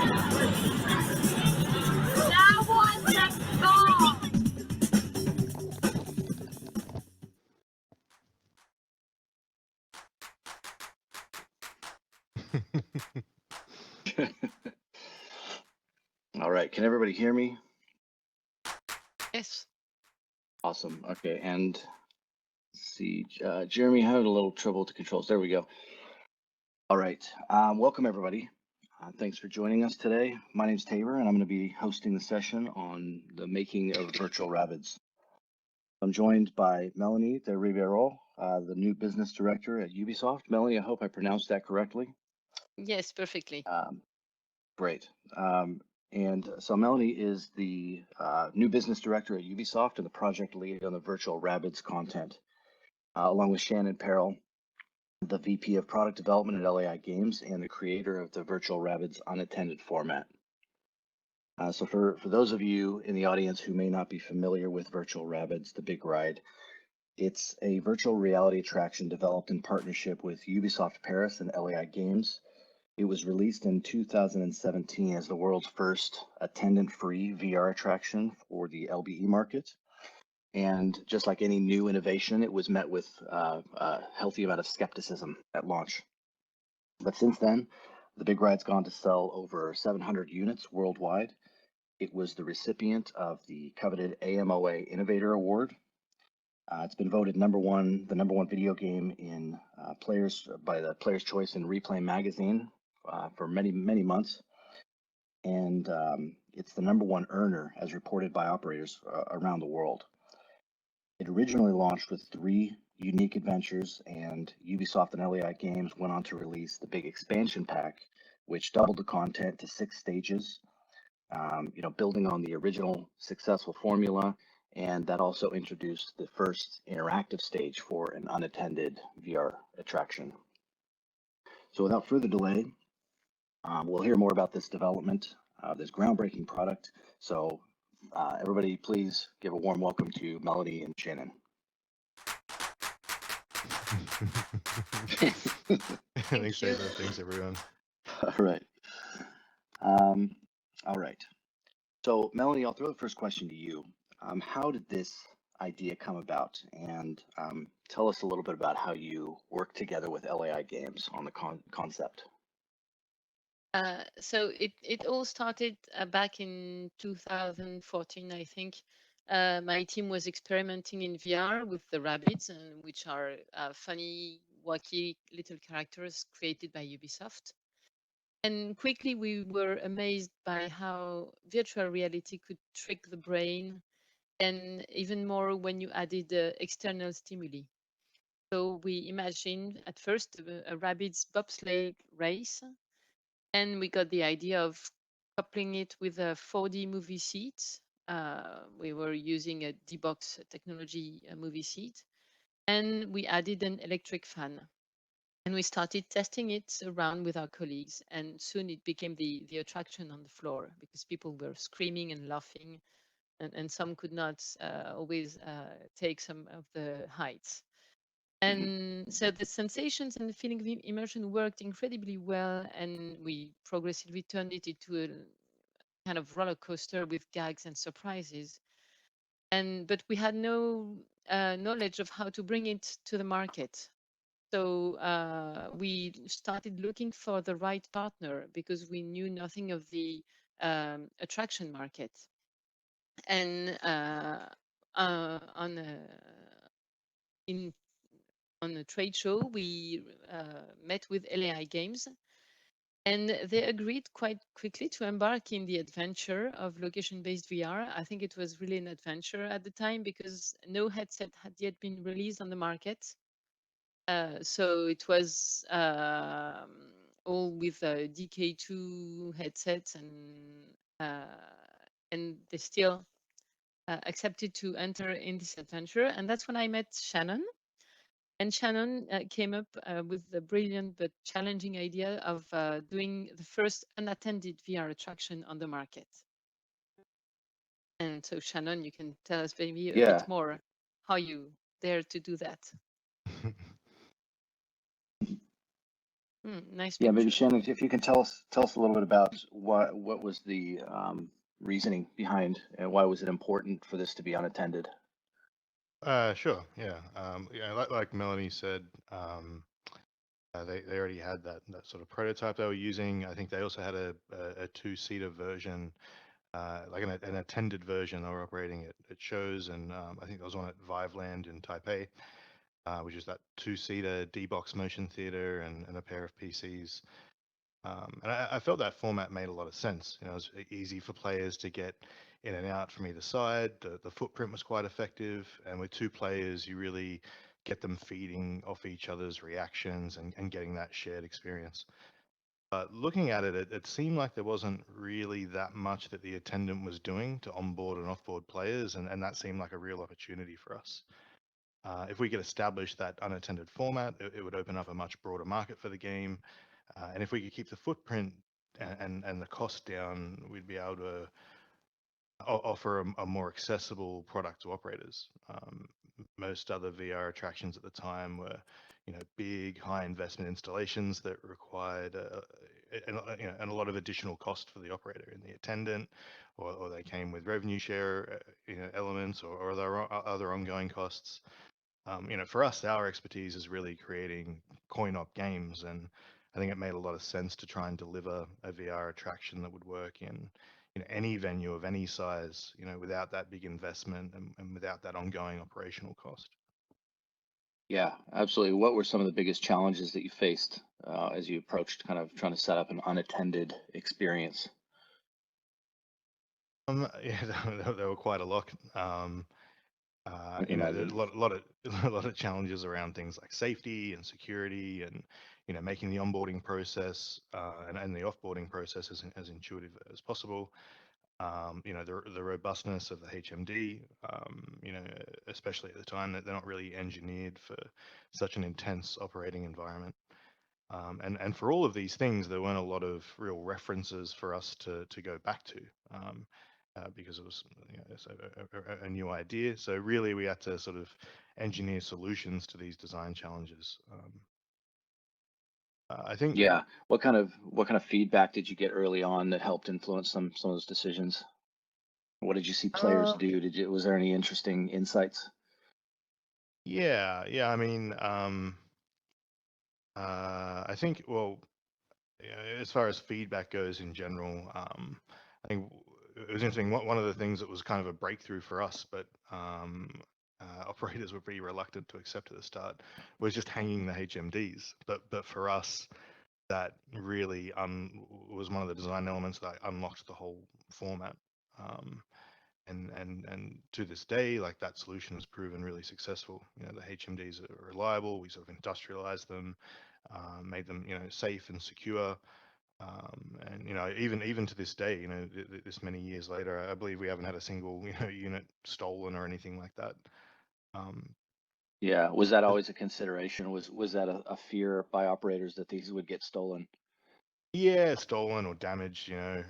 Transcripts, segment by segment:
That was the goal. All right, can everybody hear me? Yes. Awesome. Okay, and let's see, Jeremy had a little trouble with the controls. There we go. All right, welcome everybody. Thanks for joining us today. My name's Tabor, and I'm going to be hosting the session on the making of virtual Rabbids. I'm joined by Melanie de Ribeiro, the new business director at Ubisoft. Melanie, I hope I pronounced that correctly. Yes, perfectly. Great. And so Melanie is the new business director at Ubisoft and the project lead on the virtual Rabbids content, along with Shannon Perrell, the VP of product development at LAI Games and the creator of the virtual Rabbids unattended format. So for those of you in the audience who may not be familiar with virtual Rabbids, the big ride, it's a virtual reality attraction developed in partnership with Ubisoft Paris and LAI Games. It was released in 2017 as the world's first attendant-free VR attraction for the LBE market. And just like any new innovation, it was met with a healthy amount of skepticism at launch. But since then, the big ride's gone to sell over 700 units worldwide. It was the recipient of the coveted AMOA Innovator Award. It's been voted the number one video game in by the Player's Choice in Replay magazine for many months, and it's the number one earner as reported by operators around the world. It originally launched with 3 unique adventures, and Ubisoft and LAI Games went on to release the big expansion pack, which doubled the content to 6 stages, building on the original successful formula. And that also introduced the first interactive stage for an unattended VR attraction. So without further delay, we'll hear more about this development, this groundbreaking product. So everybody, please give a warm welcome to Melanie and Shannon. Thanks, Tabor. Thanks, everyone. All right. All right. So Melanie, I'll throw the first question to you. How did this idea come about? And tell us a little bit about how you work together with LAI Games on the concept. So it all started back in 2014, I think. My team was experimenting in VR with the Rabbids, which are funny, wacky little characters created by Ubisoft. And quickly we were amazed by how virtual reality could trick the brain, and even more when you added external stimuli. So we imagined at first a Rabbids bobsleigh race, and we got the idea of coupling it with a 4D movie seat. We were using a D-Box technology movie seat, and we added an electric fan. And we started testing it around with our colleagues, and soon it became the attraction on the floor because people were screaming and laughing, and some could not always take some of the heights. And so the sensations and the feeling of immersion worked incredibly well, and we progressively turned it into a kind of roller coaster with gags and surprises. But we had no knowledge of how to bring it to the market. So we started looking for the right partner because we knew nothing of the attraction market. And on a trade show, we met with LAI Games, and they agreed quite quickly to embark in the adventure of location-based VR. I think it was really an adventure at the time because no headset had yet been released on the market. So it was all with DK2 headsets, and they still accepted to enter in this adventure. And that's when I met Shannon. And Shannon came up with the brilliant but challenging idea of doing the first unattended VR attraction on the market. And so, Shannon, you can tell us maybe a bit more how you dare to do that. Nice Yeah, maybe picture. Shannon, if you can tell us a little bit about what was the reasoning behind, and why was it important for this to be unattended? Sure. Yeah. Yeah. Like Melanie said, they already had that sort of prototype they were using. I think they also had a two-seater version, like an attended version. They were operating at shows, and I think there was one at Viveland in Taipei, which is that two-seater D-box motion theater and a pair of PCs. And I felt that format made a lot of sense. You know, it was easy for players to get in and out from either side. The footprint was quite effective, and with two players, you really get them feeding off each other's reactions and getting that shared experience. But looking at it, it seemed like there wasn't really that much that the attendant was doing to onboard and offboard players, and that seemed like a real opportunity for us. If we could establish that unattended format, it would open up a much broader market for the game. And if we could keep the footprint and the cost down, we'd be able to offer a more accessible product to operators. Most other VR attractions at the time were, you know, big, high investment installations that required and a lot of additional cost for the operator and the attendant, or they came with revenue share, elements or other ongoing costs. You know, for us, our expertise is really creating coin-op games, and I think it made a lot of sense to try and deliver a VR attraction that would work in, you know, any venue of any size, you know, without that big investment and without that ongoing operational cost. Yeah, absolutely. What were some of the biggest challenges that you faced as you approached kind of trying to set up an unattended experience? Yeah, there were quite a lot. I can You know, there's imagine. lot of a lot of challenges around things like safety and security, and you know, making the onboarding process and the offboarding process as intuitive as possible. You know, the robustness of the HMD. You know, especially at the time that they're not really engineered for such an intense operating environment. And for all of these things, there weren't a lot of real references for us to go back to. Because it was, you know, it's a new idea. So really, we had to sort of engineer solutions to these design challenges. I think, Yeah. What kind of feedback did you get early on that helped influence some of those decisions? What did you see players do? Was there any interesting insights? yeah. I mean, I think, well, yeah, as far as feedback goes in general, I think it was interesting. One of the things that was kind of a breakthrough for us, but operators were pretty reluctant to accept at the start, was just hanging the HMDs. But for us, that really was one of the design elements that unlocked the whole format. Um, and to this day, like, that solution has proven really successful. You know, the HMDs are reliable. We sort of industrialized them, made them, you know, safe and secure. And you know, even to this day, you know, this many years later, I believe we haven't had a single, you know, unit stolen or anything like that. Um, Yeah. Was that always a consideration? Was that a fear by operators that these would get stolen? yeah, stolen or damaged, you know,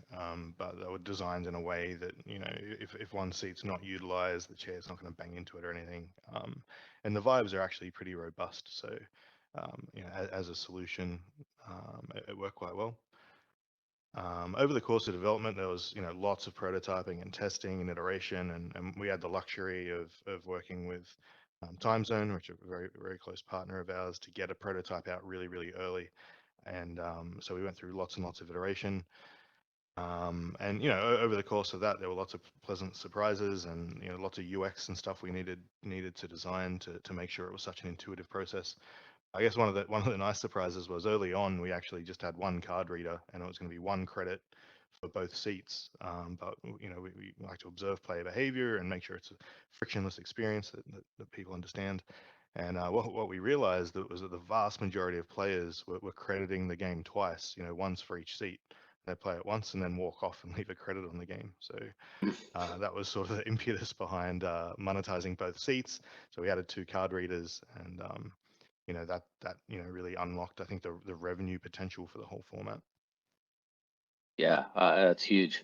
but they were designed in a way that, you know, if one seat's not utilized, the chair's not going to bang into it or anything. And the vibes are actually pretty robust. So, you know, as a solution, it worked quite well. Over the course of development, there was, you know, lots of prototyping and testing and iteration, and we had the luxury of working with Time Zone, which is a very close partner of ours, to get a prototype out really early. And so we went through lots and lots of iteration. And you know, over the course of that, there were lots of pleasant surprises, and you know, lots of UX and stuff we needed to design to make sure it was such an intuitive process. I guess one of the nice surprises was early on we actually just had one card reader, and it was going to be one credit for both seats. But you know, we like to observe player behavior and make sure it's a frictionless experience that people understand. And what we realized was that the vast majority of players were crediting the game twice. You know, once for each seat. They play it once and then walk off and leave a credit on the game. So that was sort of the impetus behind monetizing both seats. So we added two card readers, and you know, that you know, really unlocked, I think, the revenue potential for the whole format. Yeah, that's huge.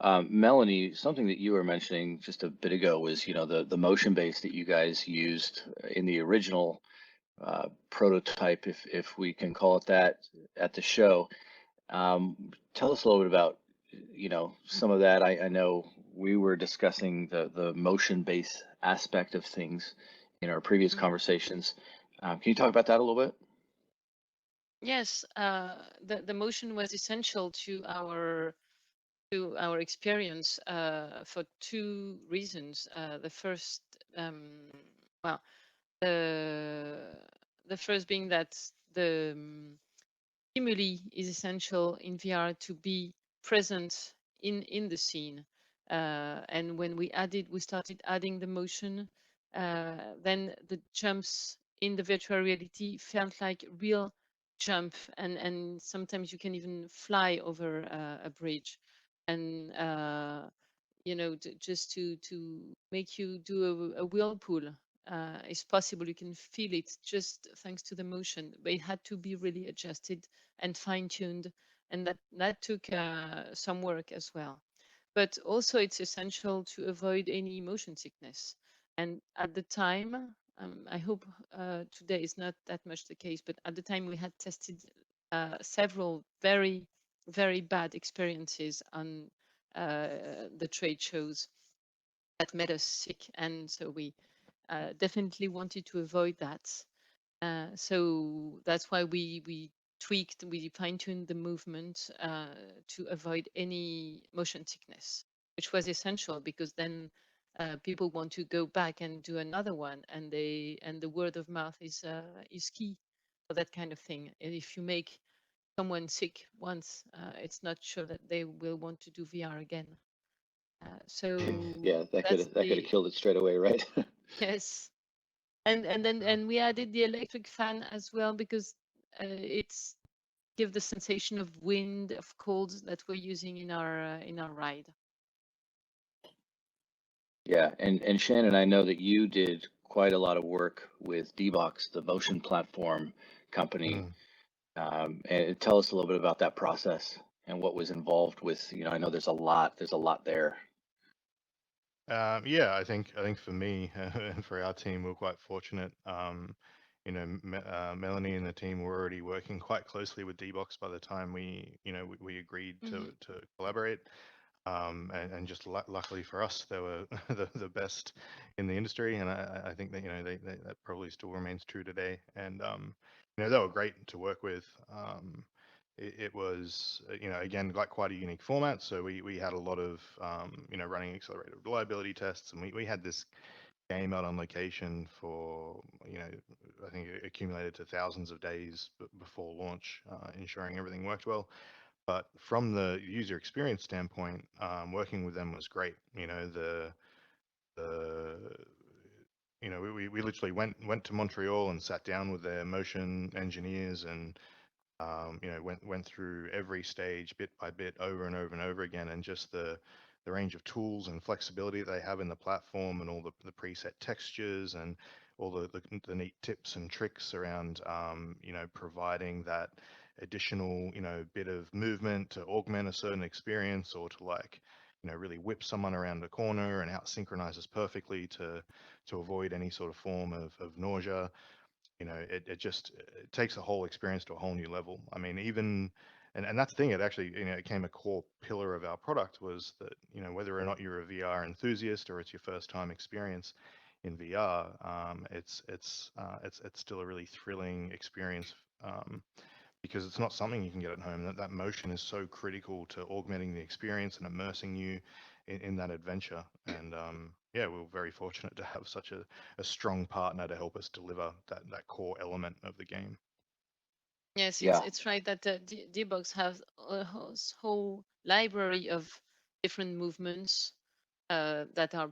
Melanie, something that you were mentioning just a bit ago was, you know, the motion base that you guys used in the original prototype, if we can call it that, at the show. Tell us a little bit about, some of that. I know we were discussing the motion-based aspect of things in our previous Mhm. conversations. Can you talk about that a little bit? Yes, the motion was essential to our experience for two reasons. The first, well, the first being that the stimuli is essential in VR to be present in the scene. And when we started adding the motion, then the jumps in the virtual reality felt like real jump, and sometimes you can even fly over a bridge, and just to make you do a whirlpool is possible. You can feel it just thanks to the motion, but it had to be really adjusted and fine-tuned, and that took some work as well. But also it's essential to avoid any motion sickness. And at the time, I hope today is not that much the case, but at the time we had tested several very, very bad experiences on the trade shows that made us sick, and so we definitely wanted to avoid that. So that's why we tweaked, we fine-tuned the movement to avoid any motion sickness, which was essential because then people want to go back and do another one, and the word of mouth is key for that kind of thing. And if you make someone sick once, it's not sure that they will want to do VR again. So Yeah, that's that could have killed it straight away, right? yes. And we added the electric fan as well because it's give the sensation of wind, of cold that we're using in our ride. Yeah, and Shannon, I know that you did quite a lot of work with D-Box, the motion platform company. Mm. And tell us a little bit about that process and what was involved with, I know there's a lot there. Yeah, I think for me and for our team, we're quite fortunate. Melanie and the team were already working quite closely with D-Box by the time we agreed Mhm. to collaborate. And just luckily for us, they were the best in the industry, and I think that that probably still remains true today. And they were great to work with. It was again, like, quite a unique format, so we had a lot of running accelerated reliability tests, and we had this game out on location for I think it accumulated to thousands of days before launch, ensuring everything worked well. But from the user experience standpoint, working with them was great. The we literally went to Montreal and sat down with their motion engineers, and went through every stage bit by bit, over and over and over again, and just the range of tools and flexibility they have in the platform, and all the preset textures, and all the neat tips and tricks around providing that additional bit of movement to augment a certain experience, or to, like, really whip someone around a corner and out synchronizes perfectly to avoid any sort of form of nausea. It takes the whole experience to a whole new level. I mean, even and that's the thing. It actually, it became a core pillar of our product, was that, whether or not you're a VR enthusiast or it's your first time experience in VR, it's still a really thrilling experience, because it's not something you can get at home. That motion is so critical to augmenting the experience and immersing you in that adventure. And yeah, we were very fortunate to have such a strong partner to help us deliver that core element of the game. Yes, Yeah, it's right that D-Box has a whole library of different movements that are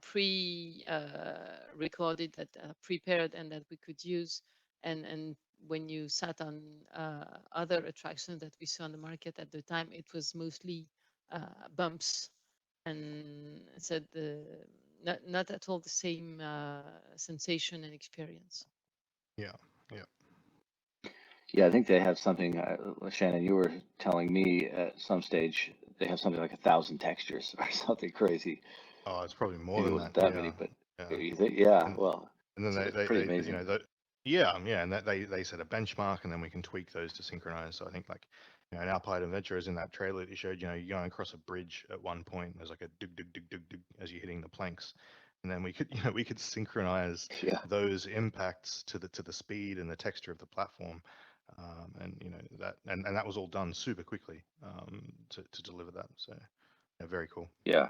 recorded, that are prepared, and that we could use. And when you sat on other attractions that we saw on the market at the time, it was mostly bumps, and so not at all the same sensation and experience. Yeah, yeah. yeah, I think they have something, Shannon, you were telling me at some stage they have something like 1,000 textures or something crazy. Oh, it's probably more Maybe it than wasn't that. that Yeah, many, but yeah. you think, yeah, And well, and then it's pretty amazing. Yeah, and that they set a benchmark, and then we can tweak those to synchronize. So I think like, in Alpine Adventurers in that trailer that you showed, you're going across a bridge at one point. There's like a dug dug dug dug dug as you're hitting the planks, and then we could we could synchronize Yeah. those impacts to the speed and the texture of the platform, and and that was all done super quickly to deliver that. So yeah, very cool. Yeah.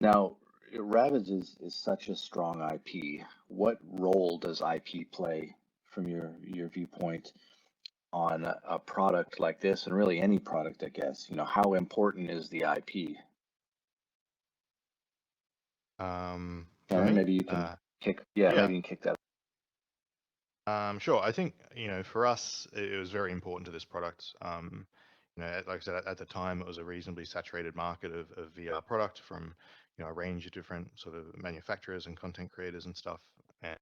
Now, Rabbids is such a strong IP. What role does IP play from your viewpoint on a product like this, and really any product, I guess? How important is the IP? For Shannon, me, maybe you can yeah. maybe you can kick that. Sure. I think, for us, it was very important to this product. Like I said, at the time, it was a reasonably saturated market of VR product from, a range of different sort of manufacturers and content creators and stuff. And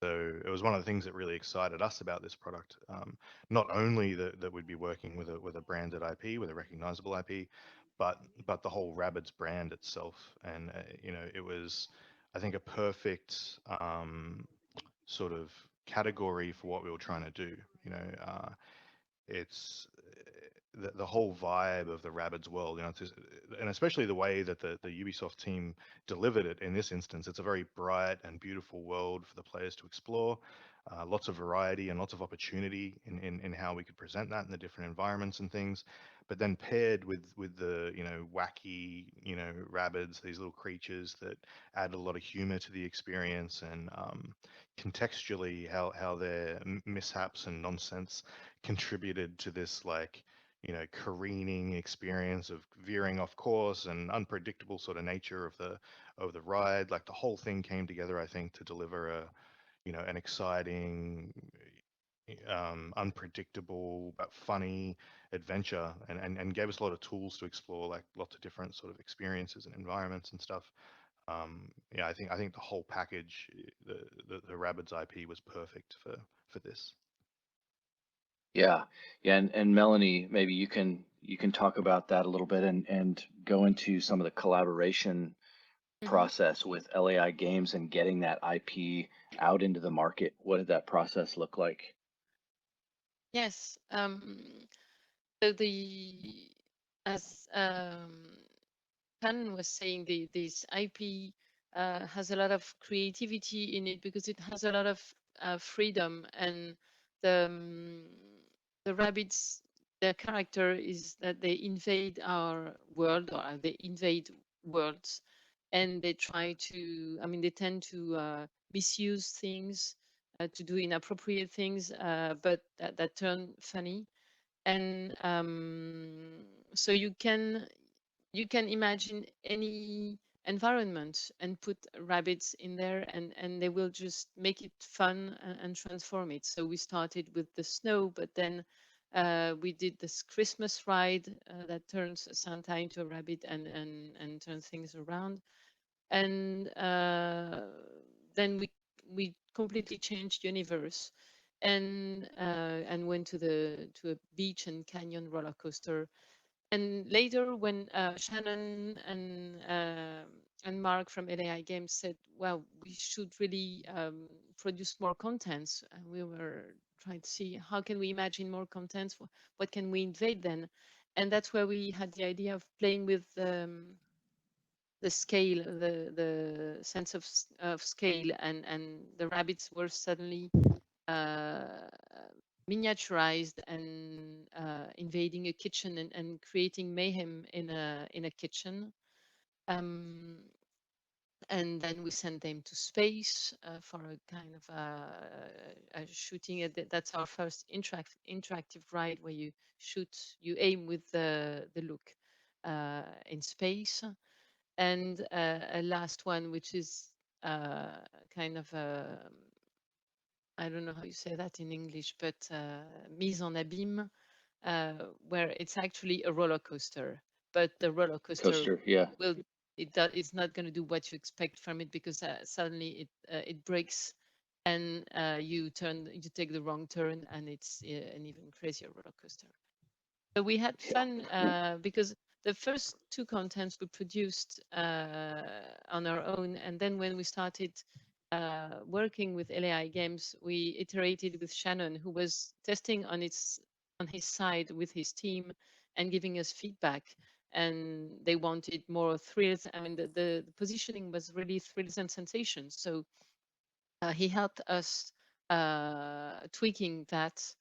so it was one of the things that really excited us about this product. Not only that we'd be working with a branded IP, with a recognizable IP, but the whole Rabbids brand itself. And it was, I think, a perfect sort of category for what we were trying to do. It's the whole vibe of the Rabbids world, and especially the way that the Ubisoft team delivered it in this instance. It's a very bright and beautiful world for the players to explore. Lots of variety and lots of opportunity in how we could present that in the different environments and things. But then paired with the wacky Rabbids, these little creatures that add a lot of humor to the experience, and contextually how their mishaps and nonsense contributed to this like careening experience of veering off course and unpredictable sort of nature of the ride. Like the whole thing came together, I think, to deliver an exciting, unpredictable but funny adventure, and gave us a lot of tools to explore, like lots of different sort of experiences and environments and stuff. Yeah, I think the whole package, the Rabbids IP was perfect for this. Yeah, yeah, and Melanie, maybe you can talk about that a little bit, and go into some of the collaboration process with LAI Games and getting that IP out into the market. What did that process look like? Yes. So as Pan was saying, this IP has a lot of creativity in it because it has a lot of freedom, and the um, the rabbits, their character is that they invade our world, or they invade worlds, and they try to, I mean, they tend to misuse things, to do inappropriate things, but that turn funny. And so you can imagine any environment and put rabbits in there, and they will just make it fun and transform it. So we started with the snow, but then we did this Christmas ride that turns Santa into a rabbit and turns things around. And then we completely changed universe, and went to a beach and canyon roller coaster. And later, when Shannon and Mark from LAI Games said, "Well, we should really produce more contents," and we were trying to see how can we imagine more contents, what can we invade then, and that's where we had the idea of playing with the scale, the sense of scale, and the rabbits were suddenly uh, miniaturized and invading a kitchen and creating mayhem in a kitchen. Um, and then we sent them to space for a kind of a shooting. That's our first interactive ride where you aim with the look in space. And a last one, which is kind of a, I don't know how you say that in English, but mise en abîme, where it's actually a roller coaster, but the roller coaster Coaster, yeah. will it's not going to do what you expect from it, because suddenly it breaks, and you take the wrong turn, and it's an even crazier roller coaster. So we had fun because the first two contents we produced on our own, and then when we started working with LAI Games, we iterated with Shannon, who was testing on his side with his team and giving us feedback. And they wanted more thrills. I mean, the positioning was really thrills and sensations. So he helped us tweaking that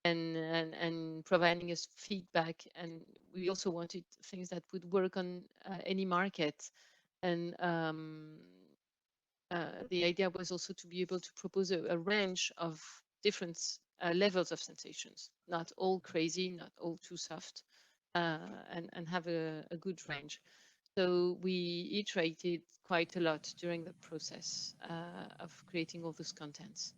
and providing us feedback. And we also wanted things that would work on any market. And the idea was also to be able to propose a range of different levels of sensations, not all crazy, not all too soft, and have a good range. So we iterated quite a lot during the process of creating all those contents.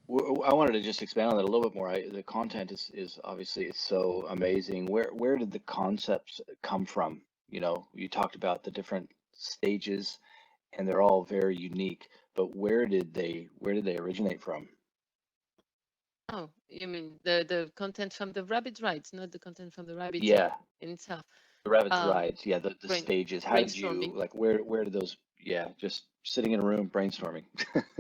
I wanted to just expand on that a little bit more. The content is obviously it's so amazing. Where did the concepts come from? You know, you talked about the different stages, and they're all very unique. But where did they originate from? Oh, you mean the content from the Rabbids rides, not the content from the Rabbids Yeah, in itself. the Rabbids Um, rides. Yeah, the brain, stages. How did you brainstorming. like? Where did those? Yeah, just sitting in a room brainstorming.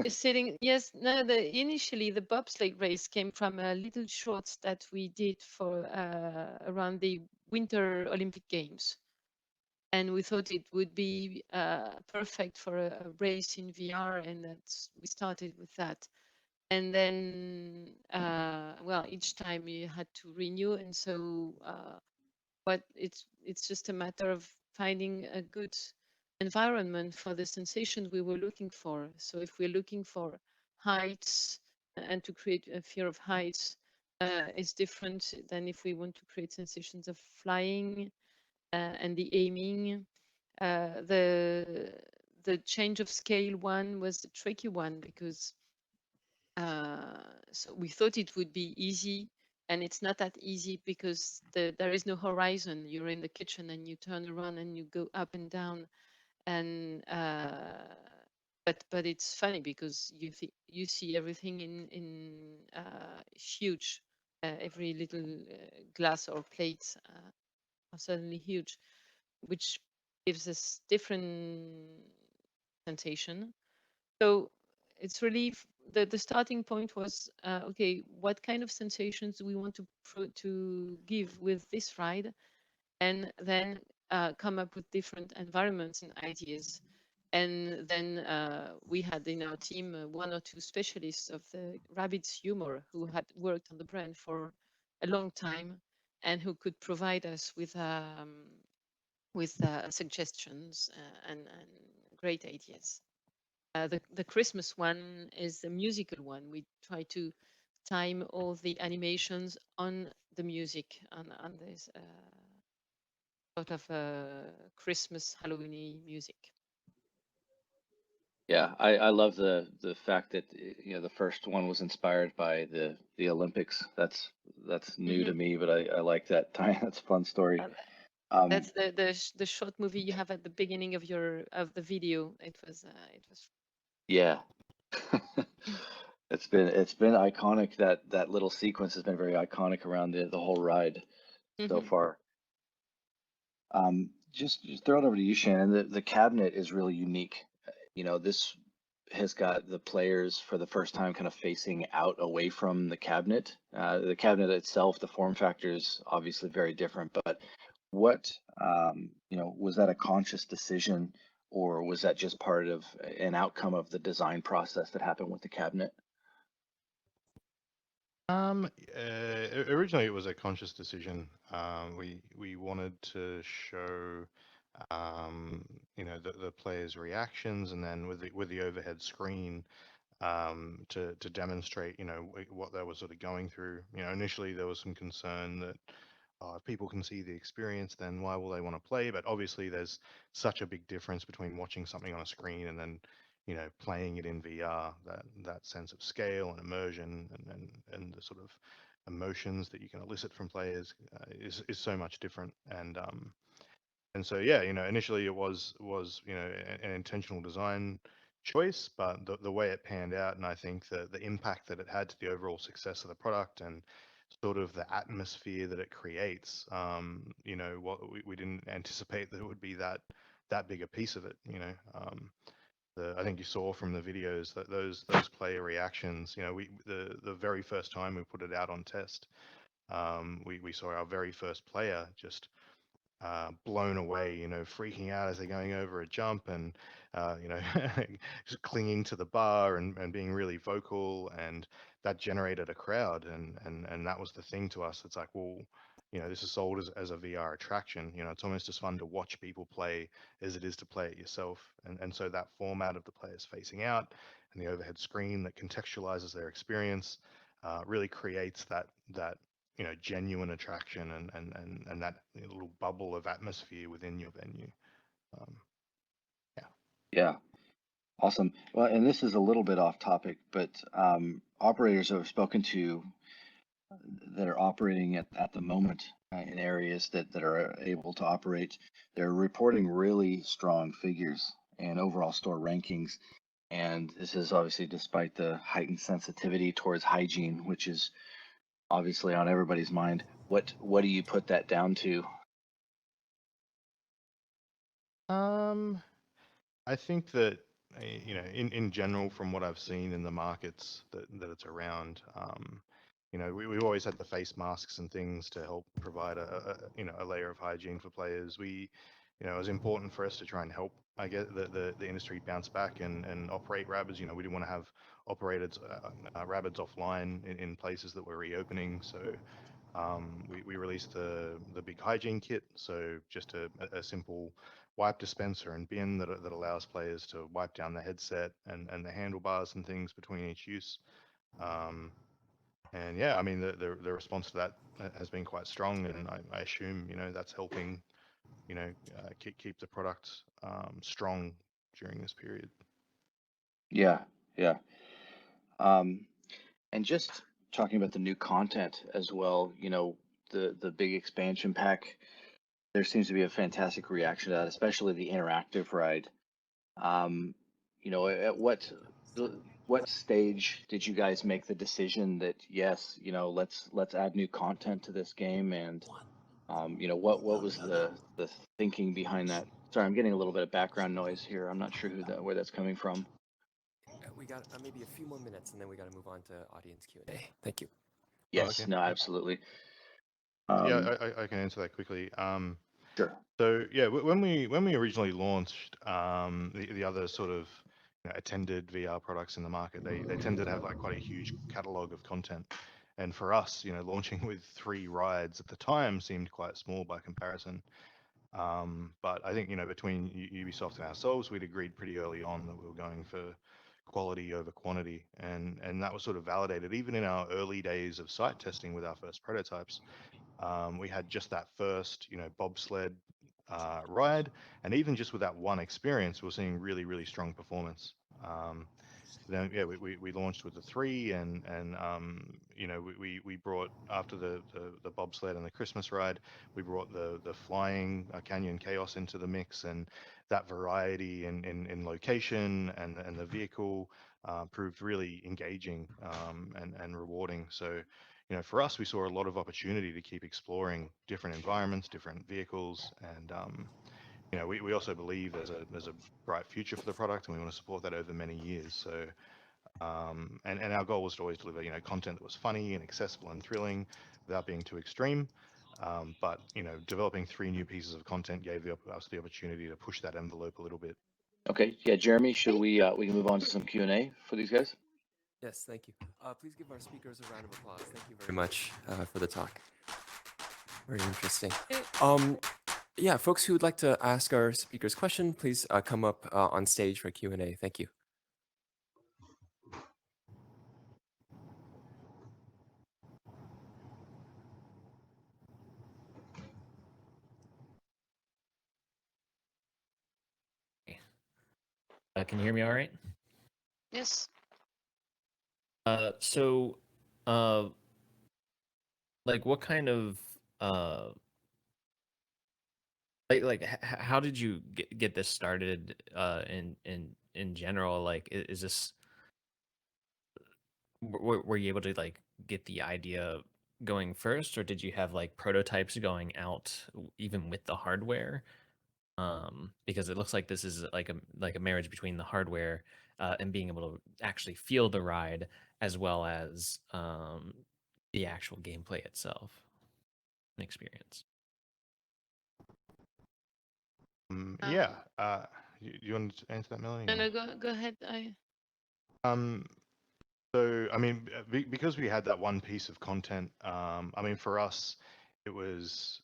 Sitting, yes, no, initially the bobsleigh race came from a little shorts that we did for around the Winter Olympic Games. And we thought it would be perfect for a race in VR, and we started with that. And then, well, each time you had to renew, and so, but it's just a matter of finding a good environment for the sensations we were looking for. So if we're looking for heights and to create a fear of heights, is different than if we want to create sensations of flying and the aiming. The change of scale one was the tricky one because so we thought it would be easy, and it's not that easy because there is no horizon. You're in the kitchen and you turn around and you go up and down, and but it's funny because you see everything in huge. Every little glass or plate are suddenly huge, which gives us different sensation. So it's really the starting point was okay, what kind of sensations do we want to give with this ride, and then come up with different environments and ideas. And then we had in our team one or two specialists of the Rabbids humor who had worked on the brand for a long time and who could provide us with suggestions and great ideas. The Christmas one is a musical one. We try to time all the animations on the music, on this sort of Christmas Halloweeny music. Yeah, I love the fact that you know the first one was inspired by the Olympics. That's new to me, but I like that time. That's a fun story. That's the short movie you have at the beginning of the video. It was Yeah. It's been iconic. That little sequence has been very iconic around the whole ride so far. Just throw it over to you, Shannon. The cabinet is really unique. You know, this has got the players for the first time kind of facing out away from the cabinet. The cabinet itself, the form factor is obviously very different, but what, you know, was that a conscious decision or was that just part of an outcome of the design process that happened with the cabinet? Originally it was a conscious decision. We wanted to show, you know, the players' reactions, and then with the overhead screen, to demonstrate, you know, what they were sort of going through. You know, initially there was some concern that if people can see the experience, then why will they want to play? But obviously, there's such a big difference between watching something on a screen and then, you know, playing it in VR. That sense of scale and immersion and the sort of emotions that you can elicit from players is so much different. And so yeah, you know, initially it was you know an intentional design choice, but the way it panned out, and I think the impact that it had to the overall success of the product and sort of the atmosphere that it creates, you know, what we didn't anticipate that it would be that big a piece of it, you know. I think you saw from the videos that those player reactions, you know, the very first time we put it out on test, we saw our very first player just blown away, you know, freaking out as they're going over a jump and, you know, just clinging to the bar and being really vocal. And that generated a crowd. And that was the thing to us. It's like, well, you know, this is sold as a VR attraction. You know, it's almost as fun to watch people play as it is to play it yourself. And so that format of the players facing out and the overhead screen that contextualizes their experience really creates that you know, genuine attraction and that little bubble of atmosphere within your venue. Um, yeah. Yeah, awesome. Well, and this is a little bit off topic, but operators I've spoken to that are operating at the moment in areas that are able to operate, they're reporting really strong figures and overall store rankings. And this is obviously despite the heightened sensitivity towards hygiene, which is obviously on everybody's mind. What do you put that down to? I think that you know, in general, from what I've seen in the markets that it's around, you know, we've always had the face masks and things to help provide you know, a layer of hygiene for players. You know, it was important for us to try and help, I guess, the industry bounce back and operate Rabbids. You know, we didn't want to have operated Rabbids offline in places that were reopening. So we released the big hygiene kit, so just a simple wipe dispenser and bin that allows players to wipe down the headset and the handlebars and things between each use. And yeah, I mean the response to that has been quite strong, and I assume, you know, that's helping, you know, keep the product strong during this period. Yeah, yeah. Um, and just talking about the new content as well, you know, the big expansion pack, there seems to be a fantastic reaction to that, especially the interactive ride. You know, at what stage did you guys make the decision that yes, you know, let's add new content to this game? And you know, what was the thinking behind that? Sorry, I'm getting a little bit of background noise here. I'm not sure where that's coming from. We got maybe a few more minutes, and then we got to move on to audience Q&A. Thank you. Yes, Okay. no, absolutely. Yeah, I can answer that quickly. Sure. So yeah, when we originally launched the other sort of, you know, attended VR products in the market, they tended to have like quite a huge catalog of content. And for us, you know, launching with 3 rides at the time seemed quite small by comparison. But I think, you know, between Ubisoft and ourselves, we'd agreed pretty early on that we were going for quality over quantity, and that was sort of validated even in our early days of site testing with our first prototypes. We had just that first, you know, bobsled ride, and even just with that one experience, we're seeing really strong performance. Then yeah, we launched with the 3, and you know, we brought after the bobsled and the Christmas ride, we brought the flying Canyon Chaos into the mix, and that variety in location and the vehicle proved really engaging and rewarding. So, you know, for us, we saw a lot of opportunity to keep exploring different environments, different vehicles, and you know, we also believe there's a bright future for the product, and we want to support that over many years. So, and our goal was to always deliver, you know, content that was funny and accessible and thrilling without being too extreme. But, you know, developing 3 new pieces of content gave us the opportunity to push that envelope a little bit. Okay. Yeah, Jeremy, should we can move on to some Q&A for these guys? Yes, thank you. Please give our speakers a round of applause. Thank you very much for the talk. Very interesting. Yeah, folks who would like to ask our speakers question, please come up on stage for Q&A. Thank you. Can you hear me all right? Yes. So, like, what kind of how did you get this started? In general, like, is this were you able to like get the idea going first, or did you have like prototypes going out even with the hardware? because it looks like this is like a marriage between the hardware and being able to actually feel the ride as well as the actual gameplay itself and experience. Yeah. You want to answer that, Melanie? No, or- no, go ahead. So, I mean, because we had that one piece of content, I mean, for us, it was,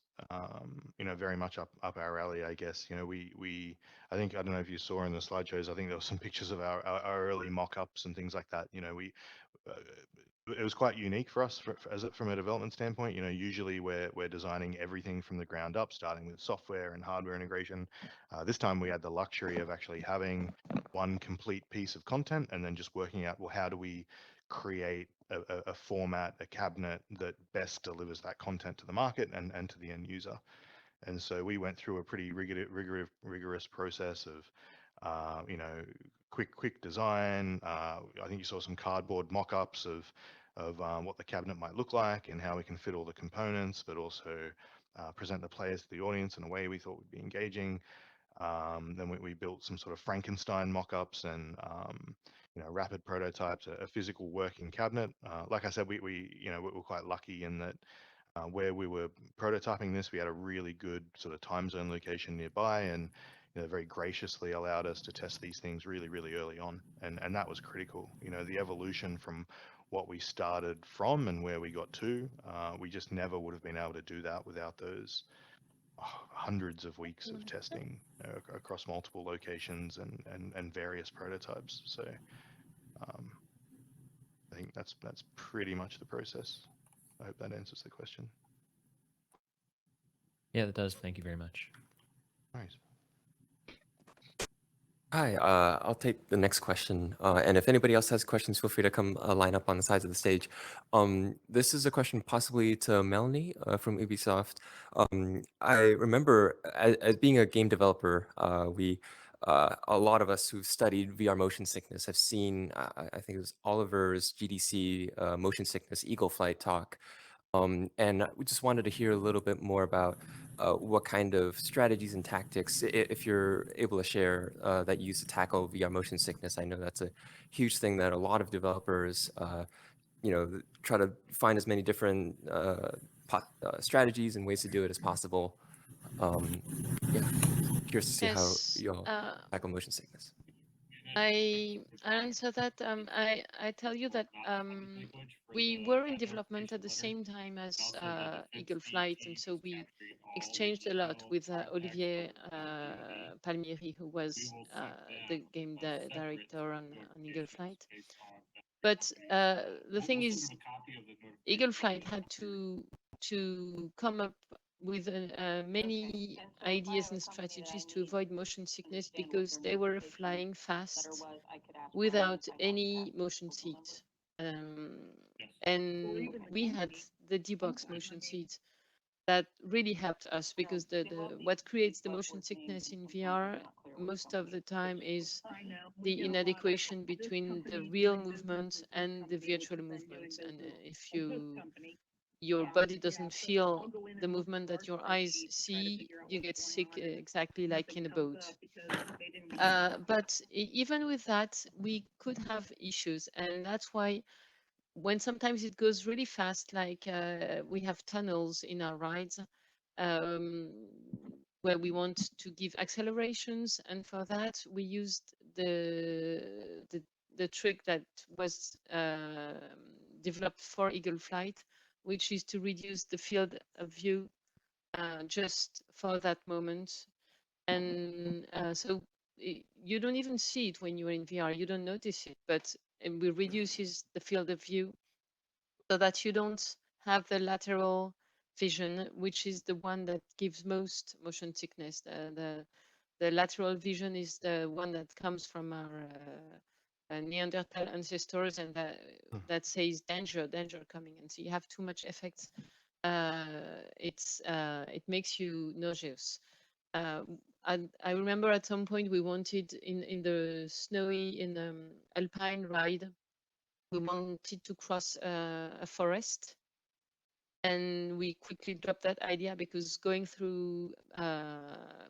very much up our alley, I guess. I think, I don't know if you saw in the slideshows, I think there were some pictures of our early mock-ups and things like that. Uh, it was quite unique for us from a development standpoint. Usually we're designing everything from the ground up, starting with software and hardware integration. This time we had the luxury of actually having one complete piece of content and then just working out, well, how do we create a format, a cabinet that best delivers that content to the market and to the end user. And so we went through a pretty rigorous process of, quick design. I think you saw some cardboard mock-ups of what the cabinet might look like and how we can fit all the components, but also present the players to the audience in a way we thought would be engaging. Then we built some sort of Frankenstein mock-ups and rapid prototypes, a physical working cabinet. Like I said, we were quite lucky in that where we were prototyping this, we had a really good sort of time zone location nearby, and very graciously allowed us to test these things really, really early on, and that was critical. The evolution from what we started from and where we got to, we just never would have been able to do that without those hundreds of weeks of testing across multiple locations and various prototypes. So I think that's pretty much the process. I hope that answers the question. Yeah, that does. Thank you very much. Nice. Hi, I'll take the next question. And if anybody else has questions, feel free to come line up on the sides of the stage. This is a question possibly to Melanie from Ubisoft. I remember as being a game developer, a lot of us who've studied VR motion sickness have seen, I think it was Oliver's GDC motion sickness Eagle Flight talk. And we just wanted to hear a little bit more about what kind of strategies and tactics, if you're able to share, that you use to tackle VR motion sickness. I know that's a huge thing that a lot of developers, try to find as many different strategies and ways to do it as possible. Yeah, curious to see how Yes. you'll tackle motion sickness. I answer that. I tell you that we were in development at the same time as Eagle Flight, and so we exchanged a lot with Olivier Palmieri, who was the game director on Eagle Flight. But the thing is, Eagle Flight had to come up with many ideas and strategies to avoid motion sickness because they were flying fast without any motion seat. And we had the D-Box motion seat that really helped us because what creates the motion sickness in VR most of the time is the inadequation between the real movement and the virtual movement. And if your body doesn't feel the movement that your eyes see, you get sick exactly like in a boat. But even with that, we could have issues. And that's why when sometimes it goes really fast, like we have tunnels in our rides, where we want to give accelerations. And for that, we used the trick that was developed for Eagle Flight, which is to reduce the field of view just for that moment. And so you don't even see it when you're in VR, you don't notice it, but it reduces the field of view so that you don't have the lateral vision, which is the one that gives most motion sickness. The lateral vision is the one that comes from our Neanderthal ancestors, and that says danger coming. And so you have too much effects. It makes you nauseous. I remember at some point we wanted in the snowy alpine ride, we wanted to cross a forest, and we quickly dropped that idea because going through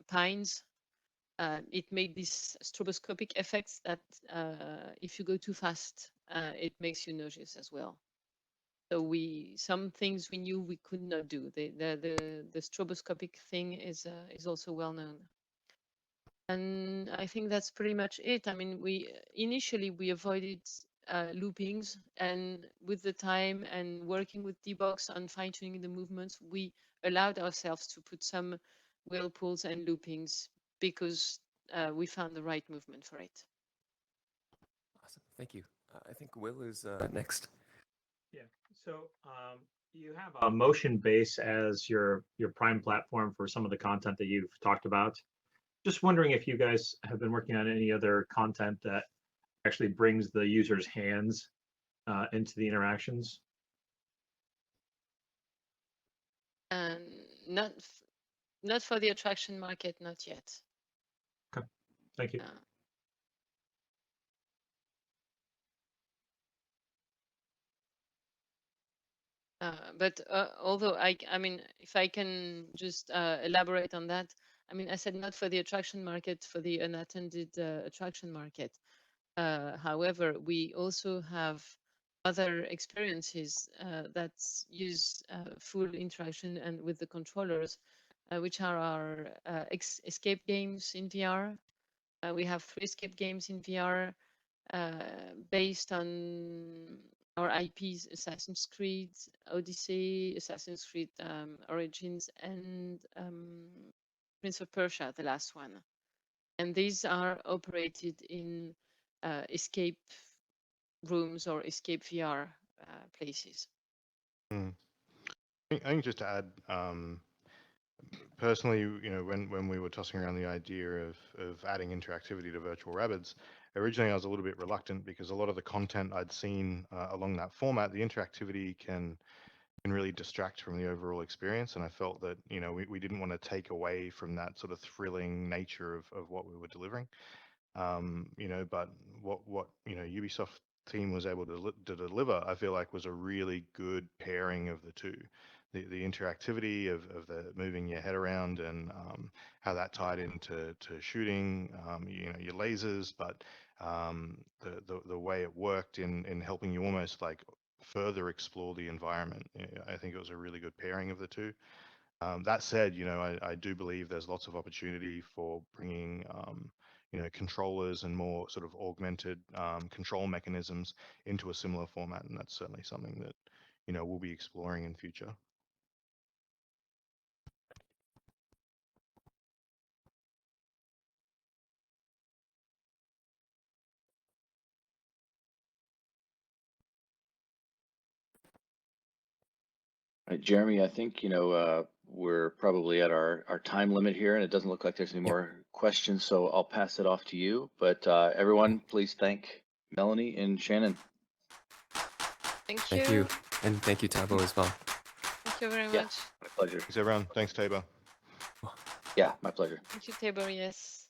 pines it made these stroboscopic effects that if you go too fast, it makes you nauseous as well. So some things we knew we could not do. The stroboscopic thing is also well known. And I think that's pretty much it. I mean, initially we avoided loopings, and with the time and working with D-Box on fine-tuning the movements, we allowed ourselves to put some whirlpools and loopings because we found the right movement for it. Awesome. Thank you. I think Will is next. Yeah. So you have a motion base as your prime platform for some of the content that you've talked about. Just wondering if you guys have been working on any other content that actually brings the user's hands into the interactions. And not for the attraction market, not yet. Okay, thank you. But although I mean, if I can just elaborate on that, I mean, I said not for the attraction market, for the unattended attraction market. However, we also have other experiences that use full interaction and with the controllers, which are our escape games in VR. We have 3 escape games in VR based on our IPs: Assassin's Creed Odyssey, Assassin's Creed Origins, and Prince of Persia, the last one. And these are operated in escape rooms or escape VR places. I think just to add, personally, you know, when we were tossing around the idea of adding interactivity to virtual Rabbids, originally I was a little bit reluctant because a lot of the content I'd seen along that format, the interactivity can really distract from the overall experience, and I felt that, you know, we didn't want to take away from that sort of thrilling nature of what we were delivering. You know, but what you know, Ubisoft team was able to deliver, I feel like, was a really good pairing of the two. The interactivity of the moving your head around and how that tied into shooting, you know, your lasers, but the way it worked in helping you almost like further explore the environment. I think it was a really good pairing of the two. That said, you know, I do believe there's lots of opportunity for bringing you know, controllers and more sort of augmented control mechanisms into a similar format, and that's certainly something that, you know, we'll be exploring in future. Right, Jeremy, I think, you know, we're probably at our time limit here, and it doesn't look like there's any more questions, so I'll pass it off to you. But everyone, please thank Melanie and Shannon. Thank you. And thank you, Tabo, as well. Thank you very Yeah, much. my pleasure. Thanks, everyone. Thanks, Tabor. Yeah, my pleasure. Thank you, Tabor. Yes.